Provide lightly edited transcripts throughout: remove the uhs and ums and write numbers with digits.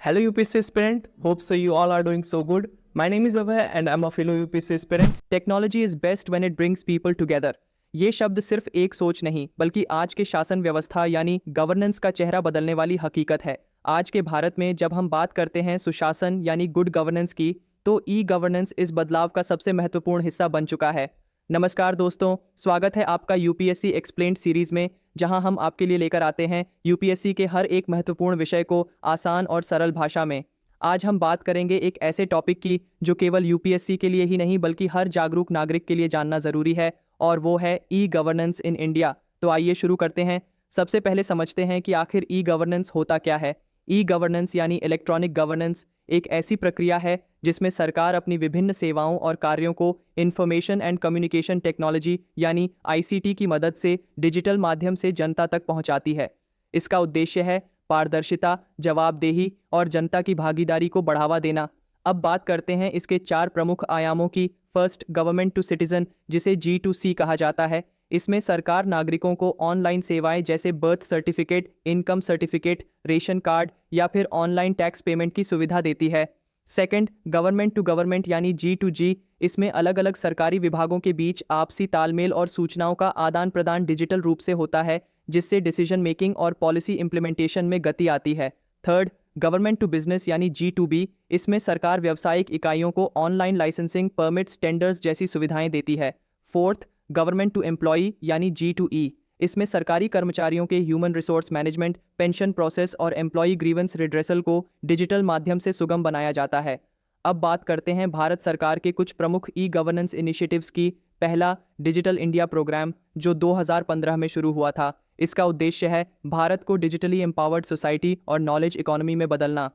Hello UPSC aspirant, hope so you all are doing so good. My name is Abhay and I'm a fellow UPSC aspirant. Technology is best when it brings people together. ये शब्द सिर्फ एक सोच नहीं बल्कि आज के शासन व्यवस्था यानी गवर्नेंस का चेहरा बदलने वाली हकीकत है। आज के भारत में जब हम बात करते हैं सुशासन यानी गुड गवर्नेंस की, तो ई गवर्नेंस इस बदलाव का सबसे महत्वपूर्ण हिस्सा बन चुका है। नमस्कार दोस्तों, स्वागत है आपका यूपीएससी एक्सप्लेन्ड सीरीज में, जहां हम आपके लिए लेकर आते हैं यूपीएससी के हर एक महत्वपूर्ण विषय को आसान और सरल भाषा में। आज हम बात करेंगे एक ऐसे टॉपिक की जो केवल यूपीएससी के लिए ही नहीं बल्कि हर जागरूक नागरिक के लिए जानना जरूरी है, और वो है ई गवर्नेंस इन इंडिया। तो आइए शुरू करते हैं। सबसे पहले समझते हैं कि आखिर ई गवर्नेंस होता क्या है। ई गवर्नेंस यानी इलेक्ट्रॉनिक गवर्नेंस एक ऐसी प्रक्रिया है जिसमें सरकार अपनी विभिन्न सेवाओं और कार्यों को इंफॉर्मेशन एंड कम्युनिकेशन टेक्नोलॉजी यानी आईसीटी की मदद से डिजिटल माध्यम से जनता तक पहुंचाती है। इसका उद्देश्य है पारदर्शिता, जवाबदेही और जनता की भागीदारी को बढ़ावा देना। अब बात करते हैं इसके 4 प्रमुख आयामों की। फर्स्ट, गवर्नमेंट टू सिटीजन, जिसे G2C कहा जाता है। इसमें सरकार नागरिकों को ऑनलाइन सेवाएं जैसे birth certificate, income certificate, ration card या फिर ऑनलाइन टैक्स पेमेंट की सुविधा देती है। सेकंड, गवर्नमेंट टू गवर्नमेंट यानी G2G। इसमें अलग अलग सरकारी विभागों के बीच आपसी तालमेल और सूचनाओं का आदान प्रदान डिजिटल रूप से होता है, जिससे डिसीजन मेकिंग और पॉलिसी इंप्लीमेंटेशन में गति आती है। थर्ड, गवर्नमेंट टू बिजनेस यानी G2B। इसमें सरकार व्यावसायिक इकाइयों को ऑनलाइन लाइसेंसिंग, परमिट्स, टेंडर्स जैसी सुविधाएं देती है। फोर्थ, गवर्नमेंट टू एम्प्लॉई यानी G2E। इसमें सरकारी कर्मचारियों के human resource management, pension process और एम्प्लॉई ग्रीवेंस रिड्रेसल को डिजिटल माध्यम से सुगम बनाया जाता है। अब बात करते हैं भारत सरकार के कुछ प्रमुख ई गवर्नेंस इनिशिएटिव्स की। पहला, डिजिटल इंडिया प्रोग्राम, जो 2015 में शुरू हुआ था। इसका उद्देश्य है भारत को डिजिटली एम्पावर्ड सोसाइटी और नॉलेज इकोनॉमी में बदलना।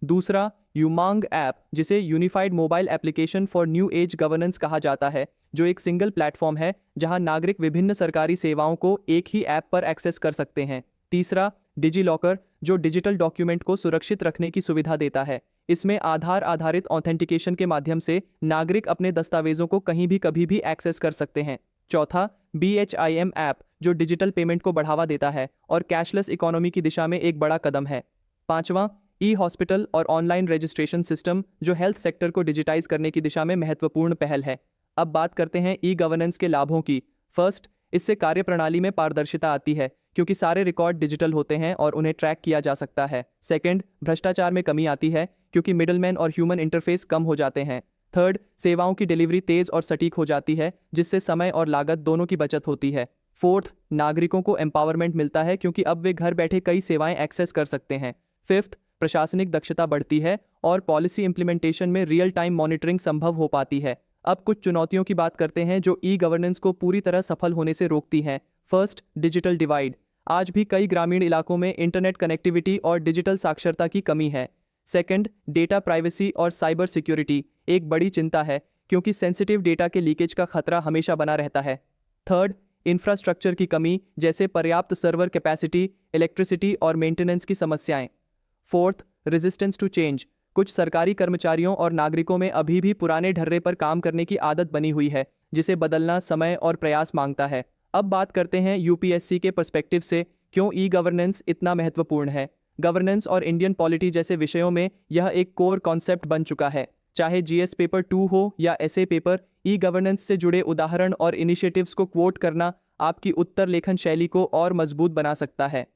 दूसरा, यूमांग ऐप, जिसे unified mobile application for new age governance कहा जाता है, जो एक सिंगल प्लेटफॉर्म है जहां नागरिक विभिन्न सरकारी सेवाओं को एक ही ऐप पर एक्सेस कर सकते हैं। तीसरा, डिजी लॉकर, जो डिजिटल डॉक्यूमेंट को सुरक्षित रखने की सुविधा देता है। इसमें आधार आधारित ऑथेंटिकेशन के माध्यम से नागरिक अपने दस्तावेजों को कहीं भी कभी भी एक्सेस कर सकते हैं। चौथा, BHIM ऐप, जो डिजिटल पेमेंट को बढ़ावा देता है और कैशलेस इकोनॉमी की दिशा में एक बड़ा कदम है। पांचवा, ई हॉस्पिटल और ऑनलाइन रजिस्ट्रेशन सिस्टम, जो हेल्थ सेक्टर को डिजिटाइज करने की दिशा में महत्वपूर्ण पहल है। अब बात करते हैं ई गवर्नेंस के लाभों की। फर्स्ट, इससे कार्यप्रणाली में पारदर्शिता आती है क्योंकि सारे रिकॉर्ड डिजिटल होते हैं और उन्हें ट्रैक किया जा सकता है। सेकंड, भ्रष्टाचार में कमी आती है क्योंकि मिडलमैन और ह्यूमन इंटरफेस कम हो जाते हैं। थर्ड, सेवाओं की डिलीवरी तेज और सटीक हो जाती है, जिससे समय और लागत दोनों की बचत होती है। फोर्थ, नागरिकों को एम्पावरमेंट मिलता है क्योंकि अब वे घर बैठे कई सेवाएं एक्सेस कर सकते हैं। फिफ्थ, प्रशासनिक दक्षता बढ़ती है और पॉलिसी इंप्लीमेंटेशन में रियल टाइम मॉनिटरिंग संभव हो पाती है। अब कुछ चुनौतियों की बात करते हैं जो ई गवर्नेंस को पूरी तरह सफल होने से रोकती हैं। First, digital divide. आज भी कई ग्रामीण इलाकों में इंटरनेट कनेक्टिविटी और डिजिटल साक्षरता की कमी है। सेकंड, डेटा प्राइवेसी और साइबर सिक्योरिटी एक बड़ी चिंता है क्योंकि सेंसिटिव डेटा के लीकेज का खतरा हमेशा बना रहता है। थर्ड, इंफ्रास्ट्रक्चर की कमी, जैसे पर्याप्त सर्वर कैपेसिटी, इलेक्ट्रिसिटी और मेंटेनेंस की समस्याएं। Fourth, resistance to change. कुछ सरकारी कर्मचारियों और नागरिकों में अभी भी पुराने ढर्रे पर काम करने की आदत बनी हुई है, जिसे बदलना समय और प्रयास मांगता है। अब बात करते हैं यूपीएससी के पर्सपेक्टिव से क्यों ई गवर्नेंस इतना महत्वपूर्ण है। गवर्नेंस और इंडियन पॉलिटी जैसे विषयों में यह एक कोर कॉन्सेप्ट बन चुका है। चाहे जीएस पेपर 2 हो या एसए पेपर, ई गवर्नेंस से जुड़े उदाहरण और इनिशिएटिव्स को क्वोट करना आपकी उत्तर लेखन शैली को और मजबूत बना सकता है।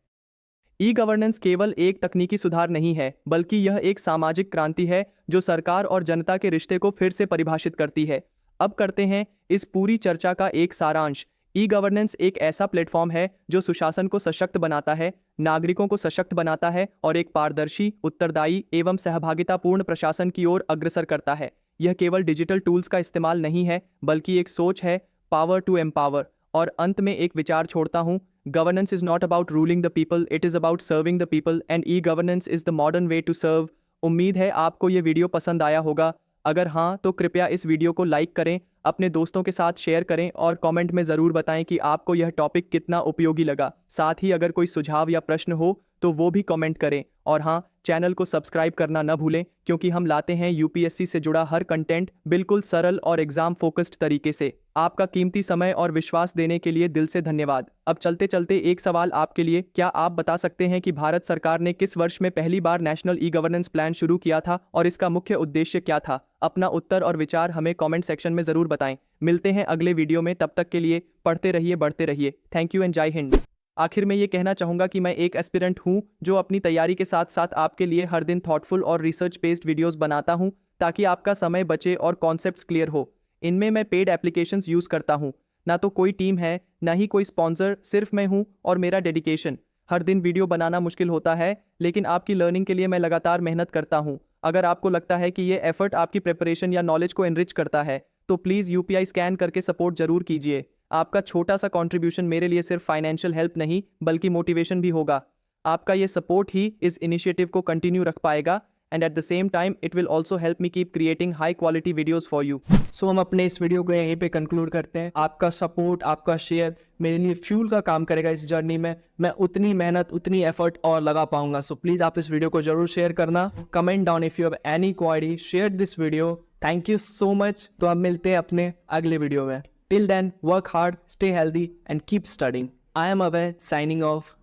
ई गवर्नेंस केवल एक तकनीकी सुधार नहीं है, बल्कि यह एक सामाजिक क्रांति है जो सरकार और जनता के रिश्ते को फिर से परिभाषित करती है। अब करते हैं इस पूरी चर्चा का एक सारांश। ई गवर्नेंस एक ऐसा प्लेटफॉर्म है जो सुशासन को सशक्त बनाता है, नागरिकों को सशक्त बनाता है और एक पारदर्शी, उत्तरदायी एवं सहभागितापूर्ण प्रशासन की ओर अग्रसर करता है। यह केवल डिजिटल टूल्स का इस्तेमाल नहीं है, बल्कि एक सोच है, पावर टू एम्पावर। और अंत में एक विचार छोड़ता हूं, governance is not about ruling the people, it is about serving the people and E governance is the modern way to serve. उम्मीद है आपको ये वीडियो पसंद आया होगा। अगर हाँ, तो कृपया इस वीडियो को लाइक करें, अपने दोस्तों के साथ शेयर करें और कमेंट में ज़रूर बताएं कि आपको यह टॉपिक कितना उपयोगी लगा। साथ ही अगर कोई सुझाव या प्रश्न हो तो वो भी कमेंट करें। और हाँ, चैनल को सब्सक्राइब करना न भूलें, क्योंकि हम लाते हैं यूपीएससी से जुड़ा हर कंटेंट बिल्कुल सरल और एग्जाम फोकस्ड तरीके से। आपका कीमती समय और विश्वास देने के लिए दिल से धन्यवाद। अब चलते चलते एक सवाल आपके लिए, क्या आप बता सकते हैं कि भारत सरकार ने किस वर्ष में पहली बार नेशनल ई गवर्नेंस प्लान शुरू किया था और इसका मुख्य उद्देश्य क्या था? अपना उत्तर और विचार हमें कमेंट सेक्शन में जरूर बताएं। मिलते हैं अगले वीडियो में, तब तक के लिए पढ़ते रहिए, बढ़ते रहिए। थैंक यू एंड जय हिंद। आखिर में ये कहना चाहूँगा कि मैं एक एस्पिरेंट हूँ जो अपनी तैयारी के साथ साथ आपके लिए हर दिन थॉटफुल और रिसर्च बेस्ड वीडियोस बनाता हूँ, ताकि आपका समय बचे और कॉन्सेप्ट्स क्लियर हो। इनमें मैं पेड एप्लीकेशंस यूज़ करता हूँ, ना तो कोई टीम है, ना ही कोई स्पॉन्सर, सिर्फ मैं हूँ और मेरा डेडिकेशन। हर दिन वीडियो बनाना मुश्किल होता है, लेकिन आपकी लर्निंग के लिए मैं लगातार मेहनत करता हूँ। अगर आपको लगता है कि ये एफर्ट आपकी प्रिपरेशन या नॉलेज को एनरिच करता है, तो प्लीज़ यूपीआई स्कैन करके सपोर्ट जरूर कीजिए। आपका छोटा सा कंट्रीब्यूशन मेरे लिए सिर्फ फाइनेंशियल हेल्प नहीं, बल्कि मोटिवेशन भी होगा। आपका ये सपोर्ट ही इस इनिशिएटिव को कंटिन्यू रख पाएगा, and at the same time it will also help me keep creating high quality videos for you. So हम अपने इस वीडियो को यहीं पे कंक्लूड करते हैं। आपका सपोर्ट, आपका शेयर मेरे लिए फ्यूल का काम करेगा इस जर्नी में। मैं उतनी मेहनत, उतनी एफर्ट और लगा पाऊंगा। सो प्लीज़ आप इस वीडियो को जरूर शेयर करना। Comment down if you have any query, share this video. Thank you so much. तो अब मिलते हैं अपने अगले वीडियो में। Till then, work hard, stay healthy and keep studying. I am Abhay, signing off.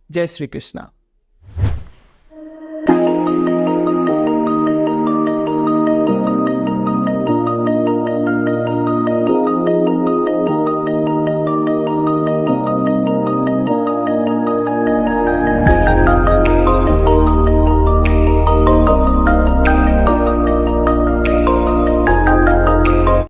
जय श्री कृष्णा।